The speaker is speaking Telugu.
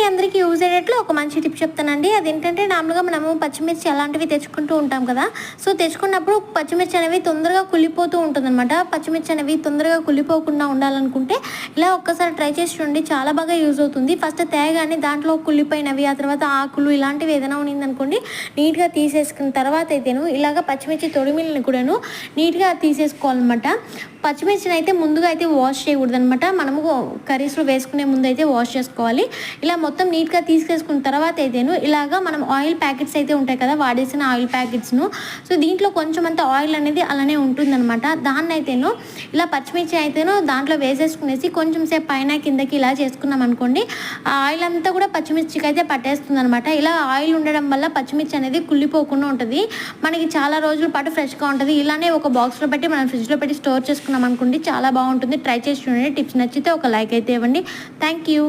మీ అందరికీ యూజ్ అయ్యేటట్లు ఒక మంచి టిప్ చెప్తానండి. అదేంటంటే నార్మల్‌గా మనము పచ్చిమిర్చి అలాంటివి తెచ్చుకుంటూ ఉంటాం కదా! సో, తెచ్చుకున్నప్పుడు పచ్చిమిర్చి అనేవి తొందరగా కుళ్ళిపోతూ ఉంటుందనమాట. పచ్చిమిర్చి అనేవి తొందరగా కుళ్ళిపోకుండా ఉండాలనుకుంటే ఇలా ఒక్కసారి ట్రై చేసి చూడండి. చాలా బాగా యూజ్ అవుతుంది. ఫస్ట్ తేగానే దాంట్లో కుళ్ళిపోయినవి, ఆ తర్వాత ఆకులు ఇలాంటివి ఏదైనా ఉన్నిందనుకోండి నీట్‌గా తీసేసుకున్న తర్వాత అయితేను ఇలాగ పచ్చిమిర్చి తొడిమిలని కూడాను నీట్‌గా తీసేసుకోవాలనమాట. పచ్చిమిర్చిని అయితే ముందుగా అయితే వాష్ చేయకూడదనమాట. మనము కర్రీస్‌లో వేసుకునే ముందు అయితే వాష్ చేసుకోవాలి. ఇలా మొత్తం నీట్‌గా తీసేసుకున్న తర్వాత అయితేను ఇలాగా మనం ఆయిల్ ప్యాకెట్స్ అయితే ఉంటాయి కదా! వాడేసిన ఆయిల్ ప్యాకెట్స్‌ను సో, దీంట్లో కొంచెం అంత ఆయిల్ అనేది అలానే ఉంటుందనమాట. దాన్నయితేను ఇలా పచ్చిమిర్చి అయితేను దాంట్లో వేసేసుకునేసి కొంచెం సేపు పైన కిందకి ఇలా చేసుకున్నాం అనుకోండి, ఆ ఆయిల్ అంతా కూడా పచ్చిమిర్చికి అయితే పట్టేస్తుందనమాట. ఇలా ఆయిల్ ఉండడం వల్ల పచ్చిమిర్చి అనేది కుళ్ళిపోకుండా ఉంటది. మనకి చాలా రోజుల పాటు ఫ్రెష్‌గా ఉంటది. ఇలానే ఒక బాక్స్‌లో పెట్టి మనం ఫ్రిడ్జ్‌లో పెట్టి స్టోర్ చేసుకున్నాం అనుకోండి చాలా బాగుంటుంది. ట్రై చేసి చూడండి. టిప్స్ నచ్చితే ఒక లైక్ అయితే ఇవ్వండి. Thank you.